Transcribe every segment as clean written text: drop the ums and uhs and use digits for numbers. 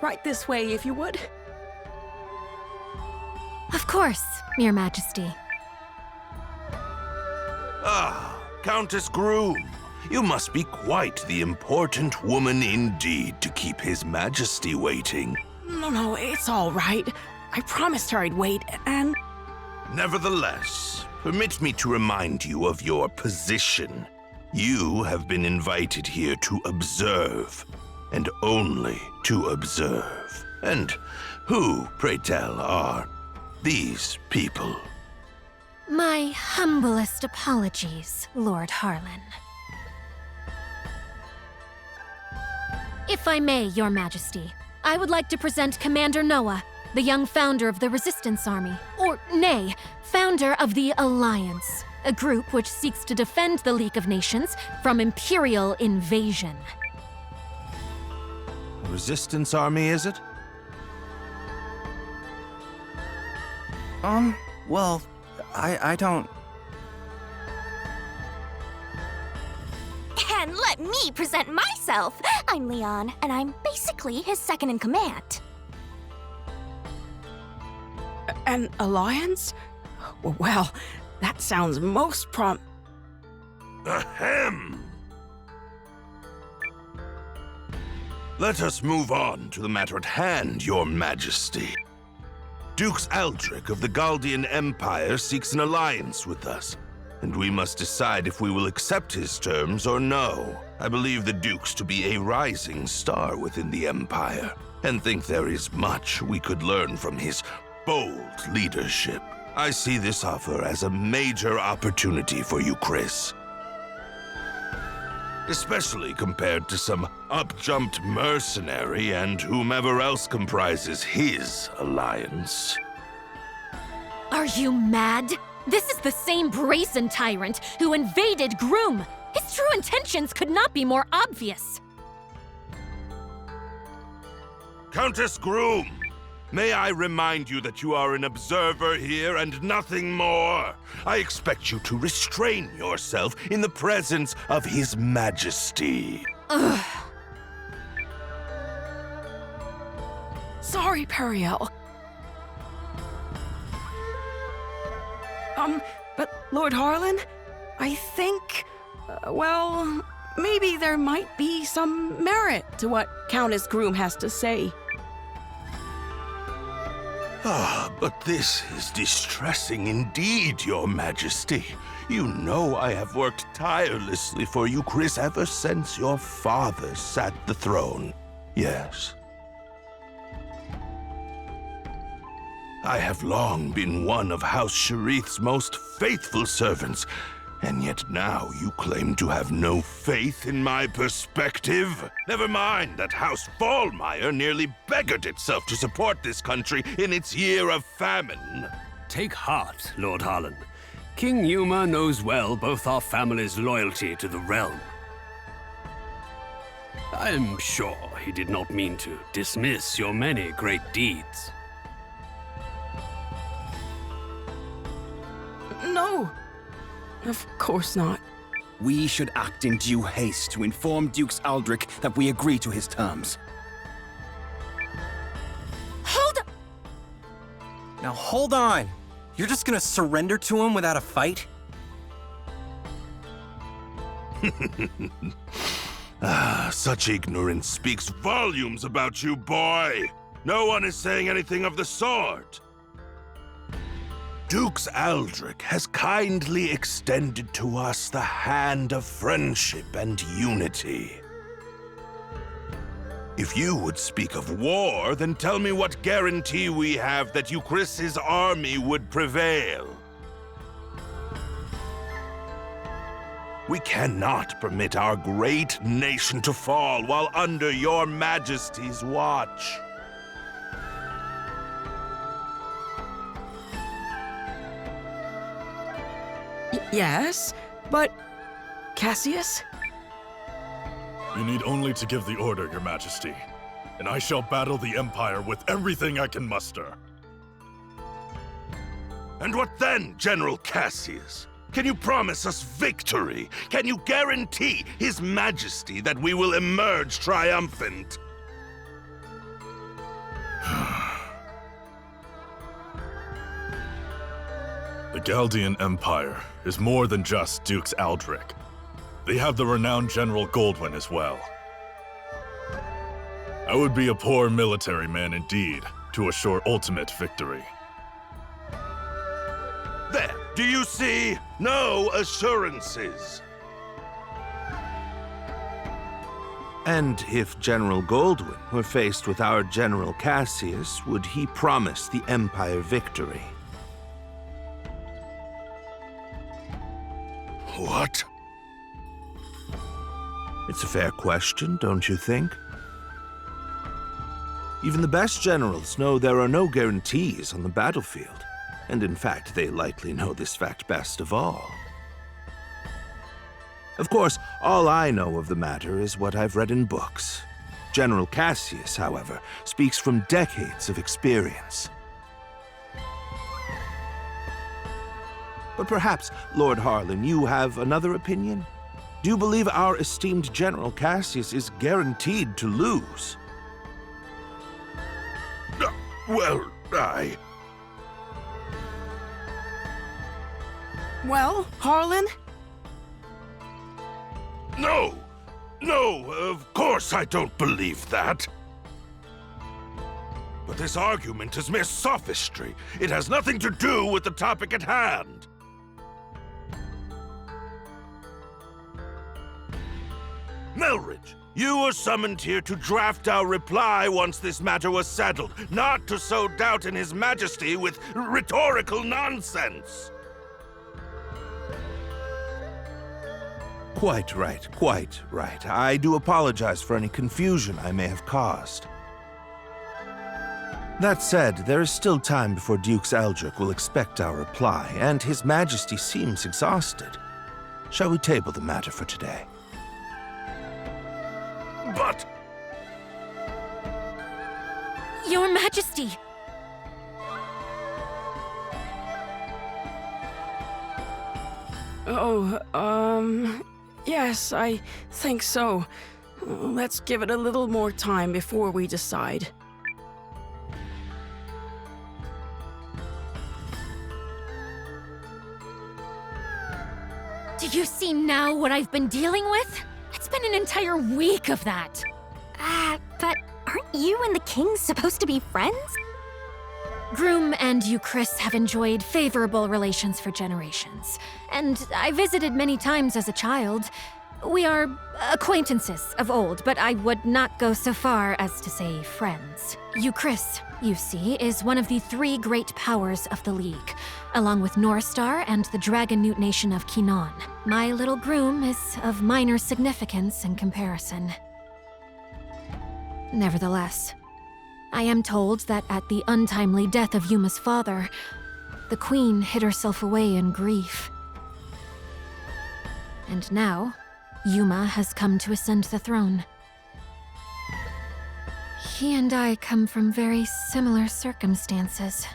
Right this way, if you would. Of course, Your Majesty. Ah, Countess Groom. You must be quite the important woman indeed to keep His Majesty waiting. No, it's all right. I promised her I'd wait, and... Nevertheless, permit me to remind you of your position. You have been invited here to observe, and only to observe. And who, pray tell, are these people? My humblest apologies, Lord Harlan. If I may, Your Majesty, I would like to present Commander Noah, the young founder of the Resistance Army, or nay, founder of the Alliance, a group which seeks to defend the League of Nations from Imperial invasion. Resistance Army, is it? Well, I don't... And let me present myself. I'm Leon, and I'm basically his second-in-command. An alliance? Well, that sounds most Ahem! Let us move on to the matter at hand, Your Majesty. Dukes Aldrich of the Galdian Empire seeks an alliance with us, and we must decide if we will accept his terms or no. I believe the Duke's to be a rising star within the Empire, and think there is much we could learn from his bold leadership. I see this offer as a major opportunity for you, Chris. Especially compared to some up-jumped mercenary and whomever else comprises his alliance. Are you mad? This is the same brazen tyrant who invaded Groom. His true intentions could not be more obvious. Countess Groom, may I remind you that you are an observer here and nothing more? I expect you to restrain yourself in the presence of His Majesty. Ugh. Sorry, Periel. But Lord Harlan, I think, well, maybe there might be some merit to what Countess Groom has to say. Ah, but this is distressing indeed, Your Majesty. You know I have worked tirelessly for you, Chris, ever since your father sat the throne. Yes. I have long been one of House Sharith's most faithful servants, and yet now you claim to have no faith in my perspective? Never mind that House Fallmeyer nearly beggared itself to support this country in its year of famine. Take heart, Lord Harlan. King Yuma knows well both our family's loyalty to the realm. I am sure he did not mean to dismiss your many great deeds. No, of course not. We should act in due haste to inform Dukes Aldrich that we agree to his terms. Hold up! Now hold on! You're just gonna surrender to him without a fight? Such ignorance speaks volumes about you, boy! No one is saying anything of the sort! Dukes Aldrich has kindly extended to us the hand of friendship and unity. If you would speak of war, then tell me what guarantee we have that Euchris's army would prevail. We cannot permit our great nation to fall while under your Majesty's watch. Yes, but... Cassius? You need only to give the order, Your Majesty, and I shall battle the Empire with everything I can muster. And what then, General Cassius? Can you promise us victory? Can you guarantee His Majesty that we will emerge triumphant? Galdian Empire is more than just Dukes Aldrich. They have the renowned General Goldwyn as well. I would be a poor military man indeed to assure ultimate victory. There, do you see? No assurances. And if General Goldwyn were faced with our General Cassius, would he promise the Empire victory? What? It's a fair question, don't you think? Even the best generals know there are no guarantees on the battlefield, and in fact, they likely know this fact best of all. Of course, all I know of the matter is what I've read in books. General Cassius, however, speaks from decades of experience. But perhaps, Lord Harlan, you have another opinion? Do you believe our esteemed General Cassius is guaranteed to lose? Well, Well, Harlan? No! No, of course I don't believe that. But this argument is mere sophistry. It has nothing to do with the topic at hand. Melridge, you were summoned here to draft our reply once this matter was settled, not to sow doubt in His Majesty with rhetorical nonsense. Quite right, quite right. I do apologize for any confusion I may have caused. That said, there is still time before Dukes Aldrich will expect our reply, and His Majesty seems exhausted. Shall we table the matter for today? But... Your Majesty! Yes, I think so. Let's give it a little more time before we decide. Do you see now what I've been dealing with? It's been an entire week of that. But aren't you and the king supposed to be friends? Groom and Euchris have enjoyed favorable relations for generations, and I visited many times as a child. We are acquaintances of old, but I would not go so far as to say friends. Euchris, you see, is one of the 3 great powers of the League, along with Norstar and the Dragon Newt nation of Kinon. My little groom is of minor significance in comparison. Nevertheless, I am told that at the untimely death of Yuma's father, the queen hid herself away in grief. And now, Yuma has come to ascend the throne. He and I come from very similar circumstances.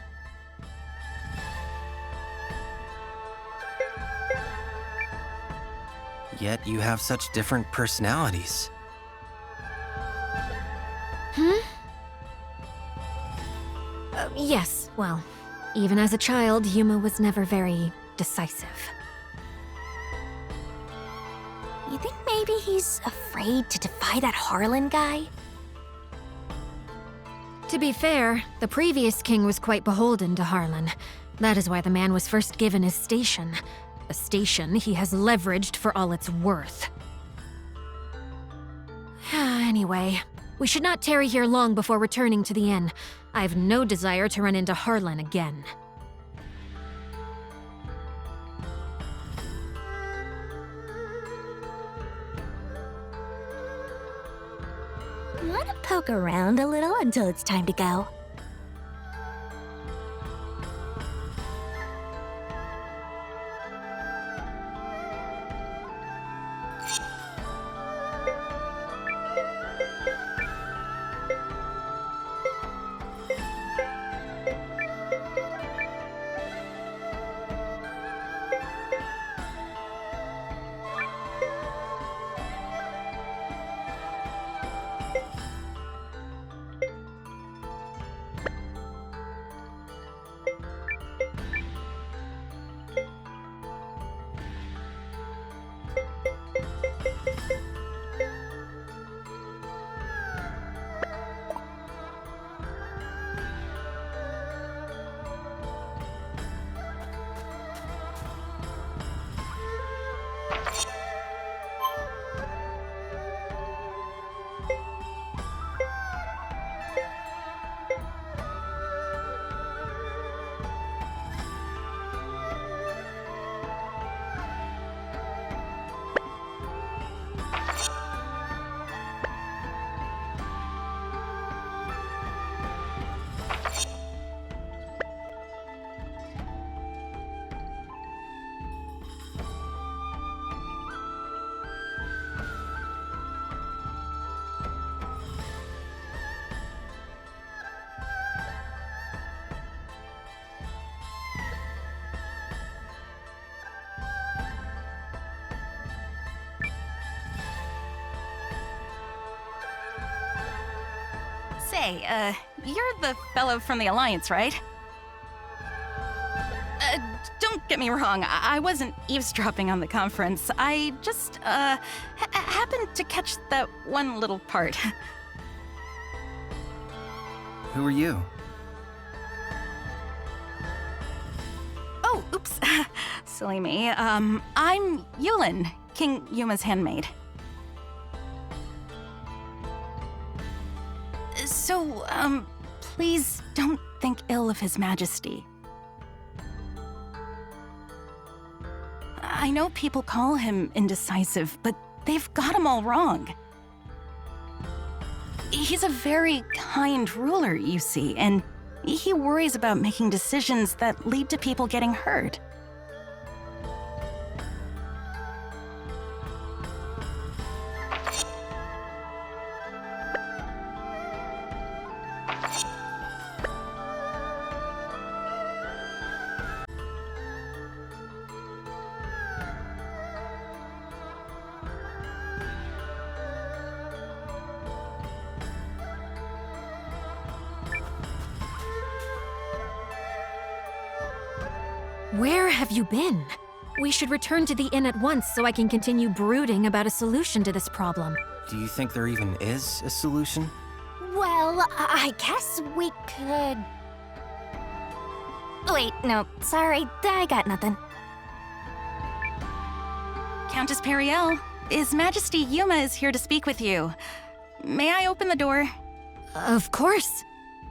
Yet you have such different personalities. Yes, well, even as a child, Yuma was never very decisive. You think maybe he's afraid to defy that Harlan guy? To be fair, the previous king was quite beholden to Harlan. That is why the man was first given his station. A station he has leveraged for all it's worth. Anyway, we should not tarry here long before returning to the inn. I have no desire to run into Harlan again. Want to poke around a little until it's time to go? Say, you're the fellow from the Alliance, right? Don't get me wrong, I wasn't eavesdropping on the conference. I just, happened to catch that one little part. Who are you? Oh, oops. Silly me. I'm Eiyuden, King Yuma's handmaid. So, please don't think ill of His Majesty. I know people call him indecisive, but they've got him all wrong. He's a very kind ruler, you see, and he worries about making decisions that lead to people getting hurt. Where have you been? We should return to the inn at once so I can continue brooding about a solution to this problem. Do you think there even is a solution? Well, I guess we could... Wait, no, sorry, I got nothing. Countess Periel, His Majesty Yuma is here to speak with you. May I open the door? Of course.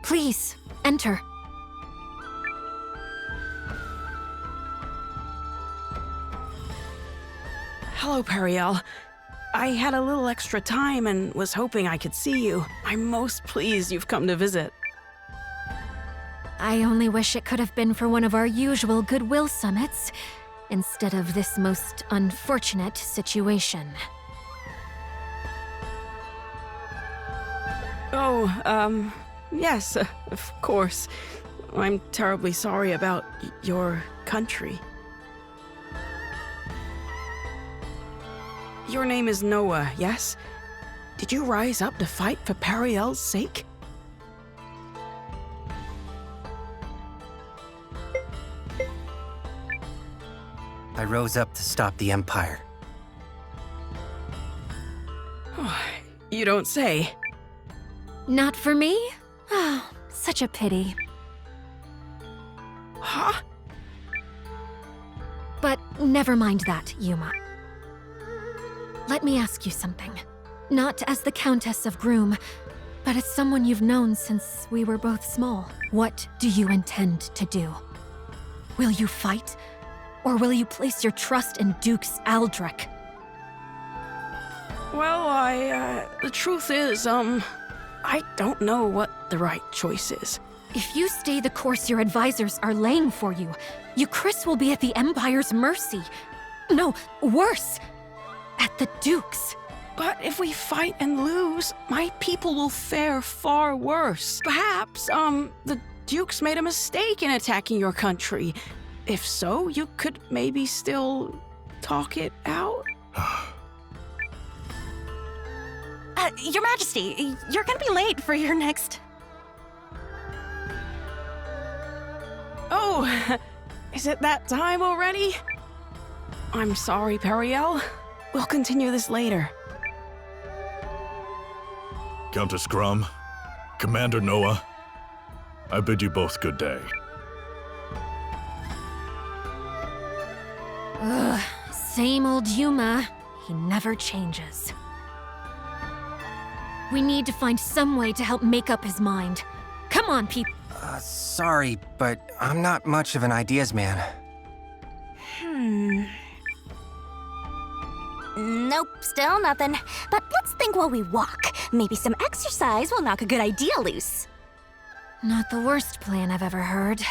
Please, enter. Hello, Periel. I had a little extra time and was hoping I could see you. I'm most pleased you've come to visit. I only wish it could have been for one of our usual goodwill summits, instead of this most unfortunate situation. Oh, yes, of course. I'm terribly sorry about your country. Your name is Noah, yes? Did you rise up to fight for Periel's sake? I rose up to stop the Empire. You don't say. Not for me? Oh, such a pity. Huh? But never mind that, Yuma. Let me ask you something. Not as the Countess of Groom, but as someone you've known since we were both small. What do you intend to do? Will you fight? Or will you place your trust in Dukes Aldrich? Well, the truth is, I don't know what the right choice is. If you stay the course your advisors are laying for you, Chris will be at the Empire's mercy. No, worse, at the Duke's. But if we fight and lose, my people will fare far worse. Perhaps, the Dukes made a mistake in attacking your country. If so, you could maybe still talk it out? Your Majesty, you're gonna be late for your next... Oh, is it that time already? I'm sorry, Periel. We'll continue this later. Countess Grum, Commander Noah, I bid you both good day. Ugh, same old Yuma. He never changes. We need to find some way to help make up his mind. Come on, people. Sorry, but I'm not much of an ideas man. Nope, still nothing. But let's think while we walk. Maybe some exercise will knock a good idea loose. Not the worst plan I've ever heard.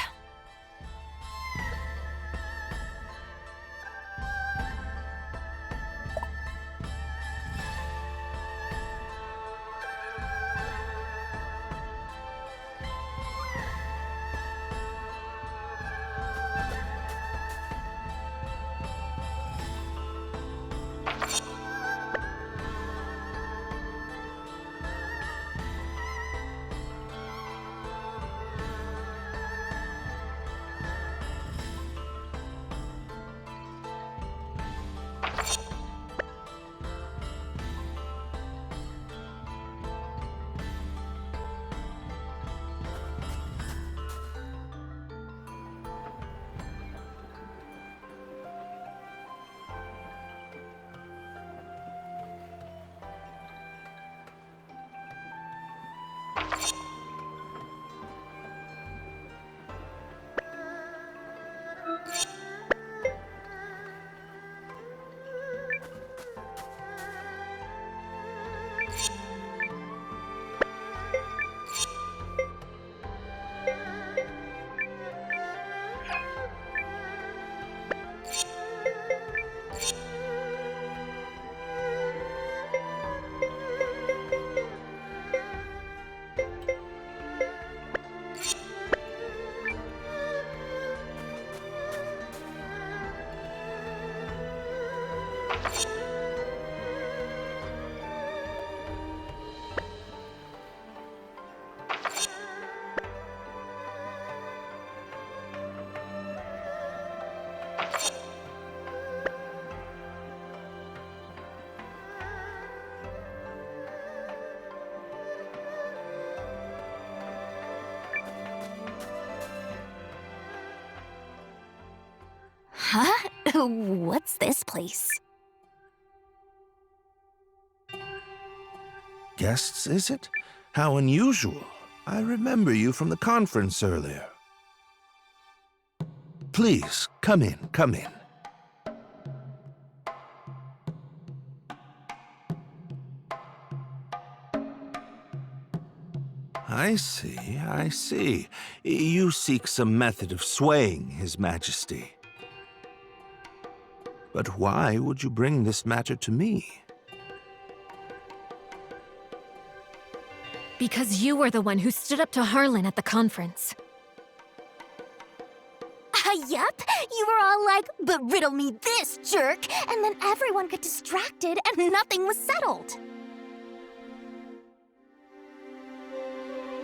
What's this place? Guests, is it? How unusual. I remember you from the conference earlier. Please, come in, come in. I see, I see. You seek some method of swaying His Majesty. But why would you bring this matter to me? Because you were the one who stood up to Harlan at the conference. Yup, you were all like, but riddle me this, jerk! And then everyone got distracted and nothing was settled.